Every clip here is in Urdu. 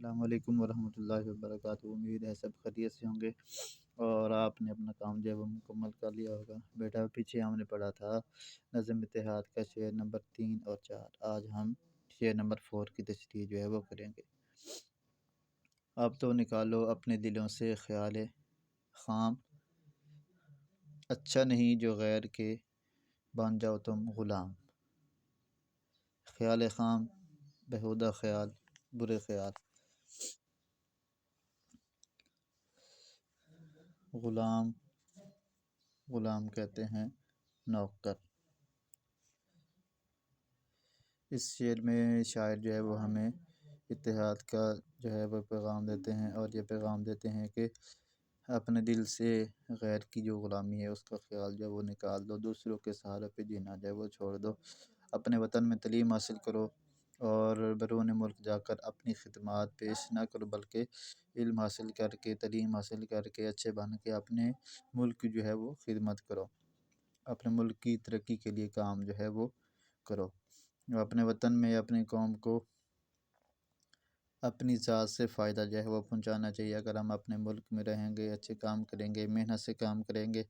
السلام علیکم ورحمۃ اللہ وبرکاتہ۔ امید ہے سب خیریت سے ہوں گے اور آپ نے اپنا کام جو ہے وہ مکمل کر لیا ہوگا۔ بیٹا پیچھے ہم نے پڑھا تھا نظم اتحاد کا شعر نمبر 3 اور 4۔ آج ہم شعر نمبر 4 کی تشریح جو ہے وہ کریں گے۔ اب تو نکالو اپنے دلوں سے خیال خام، اچھا نہیں جو غیر کے بن جاؤ تم غلام۔ خیال خام، بہودہ خیال، برے خیال۔ غلام، غلام کہتے ہیں نوکر۔ اس شعر میں شاعر جو ہے وہ ہمیں اتحاد کا جو ہے وہ پیغام دیتے ہیں، اور یہ پیغام دیتے ہیں کہ اپنے دل سے غیر کی جو غلامی ہے اس کا خیال جو ہے وہ نکال دو، دوسروں کے سہارے پہ جینا جو ہے وہ چھوڑ دو، اپنے وطن میں تعلیم حاصل کرو اور بیرون ملک جا کر اپنی خدمات پیش نہ کرو، بلکہ علم حاصل کر کے، تعلیم حاصل کر کے، اچھے بن کے اپنے ملک کی جو ہے وہ خدمت کرو، اپنے ملک کی ترقی کے لیے کام جو ہے وہ کرو۔ اپنے وطن میں اپنی قوم کو اپنی ذات سے فائدہ جو ہے وہ پہنچانا چاہیے۔ اگر ہم اپنے ملک میں رہیں گے، اچھے کام کریں گے، محنت سے کام کریں گے،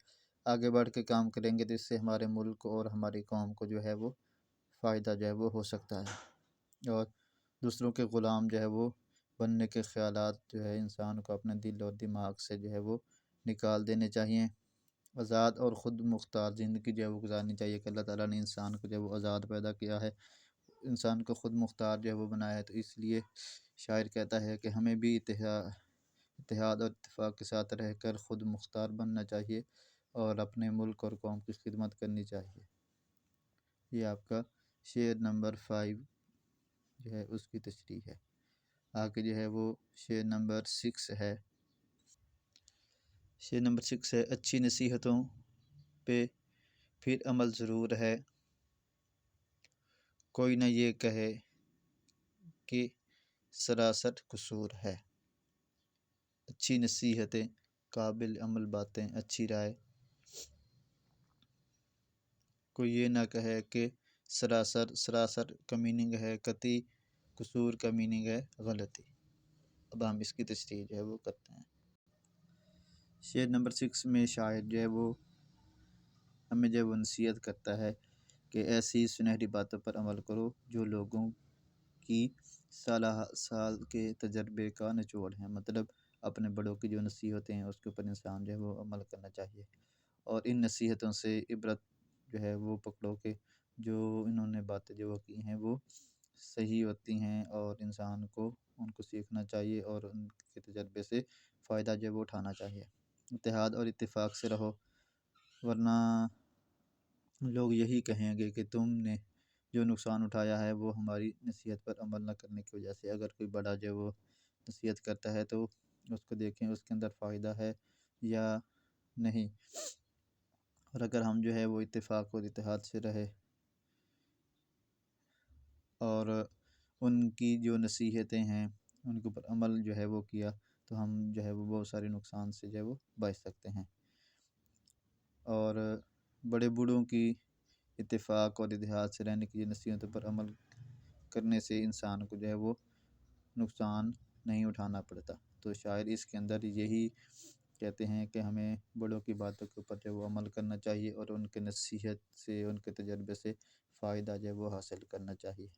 آگے بڑھ کے کام کریں گے، تو اس سے ہمارے ملک اور ہماری قوم کو جو ہے وہ فائدہ جو ہے وہ ہو سکتا ہے۔ اور دوسروں کے غلام جو ہے وہ بننے کے خیالات جو ہے انسان کو اپنے دل اور دماغ سے جو ہے وہ نکال دینے چاہیے۔ آزاد اور خود مختار زندگی جو ہے وہ گزارنی چاہیے کہ اللہ تعالیٰ نے انسان کو جو ہے وہ آزاد پیدا کیا ہے، انسان کو خود مختار جو ہے وہ بنایا ہے، تو اس لیے شاعر کہتا ہے کہ ہمیں بھی اتحاد اور اتفاق کے ساتھ رہ کر خود مختار بننا چاہیے اور اپنے ملک اور قوم کی خدمت کرنی چاہیے۔ یہ آپ کا شعر نمبر 5 جو ہے اس کی تشریح ہے۔ آگے جو ہے وہ شعر نمبر 6 ہے۔ شعر نمبر 6 ہے، اچھی نصیحتوں پہ پھر عمل ضرور ہے، کوئی نہ یہ کہے کہ سراسر قصور ہے۔ اچھی نصیحتیں، قابل عمل باتیں، اچھی رائے، کوئی یہ نہ کہے کہ سراسر کا میننگ ہے قطعی، قصور کا میننگ ہے غلطی۔ اب ہم اس کی تشریح جو ہے وہ کرتے ہیں۔ شعر نمبر 6 میں شاعر جو ہے وہ ہمیں جو ہے وہ نصیحت کرتا ہے کہ ایسی سنہری باتوں پر عمل کرو جو لوگوں کی سال کے تجربے کا نچوڑ ہے، مطلب اپنے بڑوں کی جو نصیحتیں ہیں اس کے اوپر انسان جو ہے وہ عمل کرنا چاہیے، اور ان نصیحتوں سے عبرت جو ہے وہ پکڑو کہ جو انہوں نے باتیں جو وہ کی ہیں وہ صحیح ہوتی ہیں، اور انسان کو ان کو سیکھنا چاہیے اور ان کے تجربے سے فائدہ جو ہے وہ اٹھانا چاہیے۔ اتحاد اور اتفاق سے رہو، ورنہ لوگ یہی کہیں گے کہ تم نے جو نقصان اٹھایا ہے وہ ہماری نصیحت پر عمل نہ کرنے کی وجہ سے۔ اگر کوئی بڑا جو وہ نصیحت کرتا ہے تو اس کو دیکھیں اس کے اندر فائدہ ہے یا نہیں، اور اگر ہم جو ہے وہ اتفاق اور اتحاد سے رہے اور ان کی جو نصیحتیں ہیں ان کے اوپر عمل جو ہے وہ کیا، تو ہم جو ہے وہ بہت سارے نقصان سے جو ہے وہ بچ سکتے ہیں۔ اور بڑے بوڑھوں کی اتفاق اور اتحاد سے رہنے کی نصیحتوں پر عمل کرنے سے انسان کو جو ہے وہ نقصان نہیں اٹھانا پڑتا۔ تو شاعر اس کے اندر یہی کہتے ہیں کہ ہمیں بڑوں کی باتوں کے اوپر جو وہ عمل کرنا چاہیے اور ان کے نصیحت سے، ان کے تجربے سے فائدہ جو ہے وہ حاصل کرنا چاہیے۔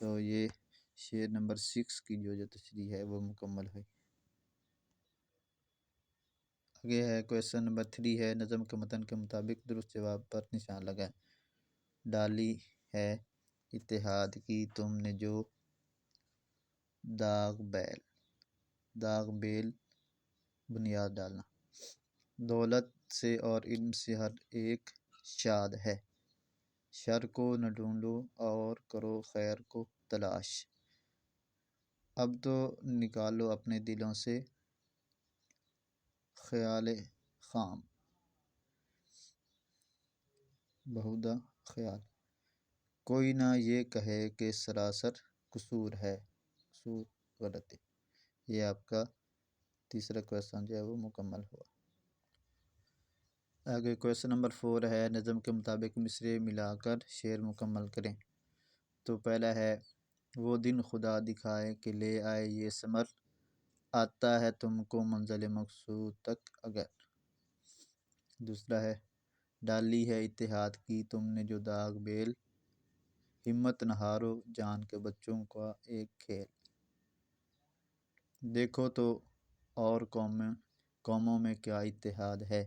تو یہ شعر نمبر 6 کی جو تشریح ہے وہ مکمل ہے۔ آگے ہے کویسچن نمبر 3 ہے، نظم کے متن کے مطابق درست جواب پر نشان لگائیں۔ ڈالی ہے اتحاد کی تم نے جو داغ بیل بنیاد ڈالنا، دولت سے اور علم سے ہر ایک شاد ہے، شر کو نہ ڈھونڈو اور کرو خیر کو تلاش۔ اب تو نکالو اپنے دلوں سے خیال خام، بہودہ خیال، کوئی نہ یہ کہے کہ سراسر قصور ہے، قصور غلطی۔ یہ آپ کا تیسرا کویسچن جو ہے وہ مکمل ہوا۔ آگے کویسچن نمبر 4 ہے، نظم کے مطابق مصرعے ملا کر شعر مکمل کریں۔ تو پہلا ہے، وہ دن خدا دکھائے کہ لے آئے یہ ثمر، آتا ہے تم کو منزل مقصود تک اگر۔ دوسرا ہے ڈالی ہے اتحاد کی تم نے جو داغ بیل، ہمت نہ ہارو جان کے بچوں کا ایک کھیل۔ دیکھو تو اور قوموں میں کیا اتحاد ہے،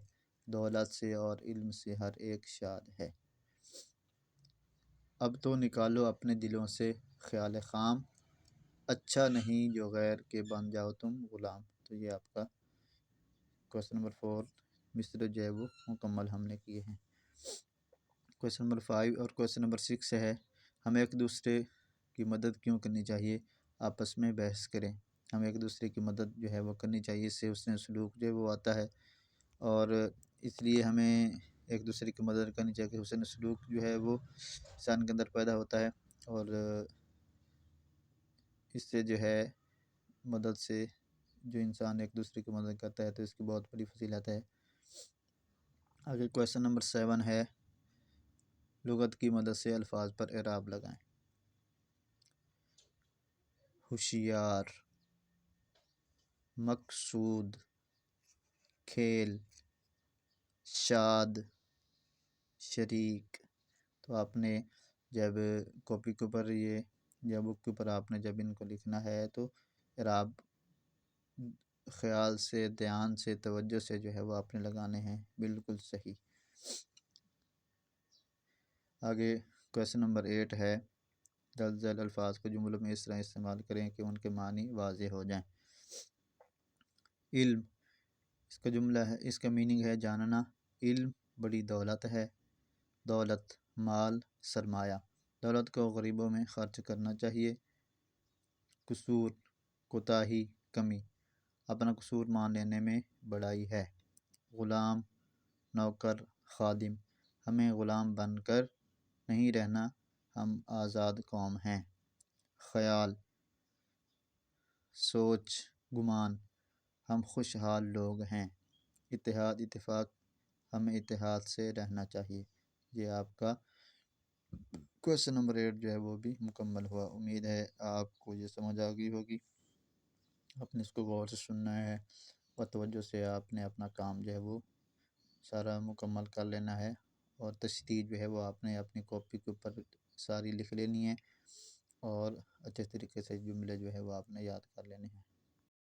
دولت سے اور علم سے ہر ایک شاد ہے۔ اب تو نکالو اپنے دلوں سے خیال خام، اچھا نہیں جو غیر کے بن جاؤ تم غلام۔ تو یہ آپ کا کویسچن نمبر 4 مصرع جو ہے وہ مکمل ہم نے کیے ہیں۔ کویسچن نمبر 5 اور کویسچن نمبر 6 ہے ہمیں ایک دوسرے کی مدد کیوں کرنی چاہیے، آپس میں بحث کریں۔ ہمیں ایک دوسرے کی مدد جو ہے وہ کرنی چاہیے، اس سے حسن سلوک جو ہے وہ آتا ہے، اور اس لیے ہمیں ایک دوسرے کی مدد کرنی چاہیے کہ حسن سلوک جو ہے وہ انسان کے اندر پیدا ہوتا ہے، اور اس سے جو ہے مدد سے جو انسان ایک دوسرے کی مدد کرتا ہے تو اس کی بہت بڑی فضیلت ہے۔ آگے کویسچن نمبر 7 ہے لغت کی مدد سے الفاظ پر اعراب لگائیں۔ ہوشیار، مقصود، کھیل، شاد، شریک۔ تو آپ نے جب کاپی کے اوپر یا بک کے اوپر آپ نے جب ان کو لکھنا ہے تو اعراب خیال سے، دھیان سے، توجہ سے جو ہے وہ آپ نے لگانے ہیں، بالکل صحیح۔ آگے کویسچن نمبر 8 ہے درج ذیل الفاظ کو جملوں میں اس طرح استعمال کریں کہ ان کے معنی واضح ہو جائیں۔ علم، اس کا جملہ ہے، اس کا میننگ ہے جاننا، علم بڑی دولت ہے، دولت مال سرمایہ، دولت کو غریبوں میں خرچ کرنا چاہیے۔ قصور، کوتاہی، کمی، اپنا قصور مان لینے میں بڑائی ہے۔ غلام، نوکر، خادم، ہمیں غلام بن کر نہیں رہنا، ہم آزاد قوم ہیں۔ خیال، سوچ، گمان، ہم خوشحال لوگ ہیں۔ اتحاد، اتفاق، ہمیں اتحاد سے رہنا چاہیے۔ یہ آپ کا کویسچن نمبر 8 جو ہے وہ بھی مکمل ہوا۔ امید ہے آپ کو یہ سمجھ آ گئی ہوگی۔ آپ نے اس کو غور سے سننا ہے اور توجہ سے آپ نے اپنا کام جو ہے وہ سارا مکمل کر لینا ہے، اور تشریح جو ہے وہ آپ نے اپنی کاپی کے اوپر ساری لکھ لینی ہے، اور اچھے طریقے سے جملے جو ہے وہ آپ نے یاد کر لینے ہیں۔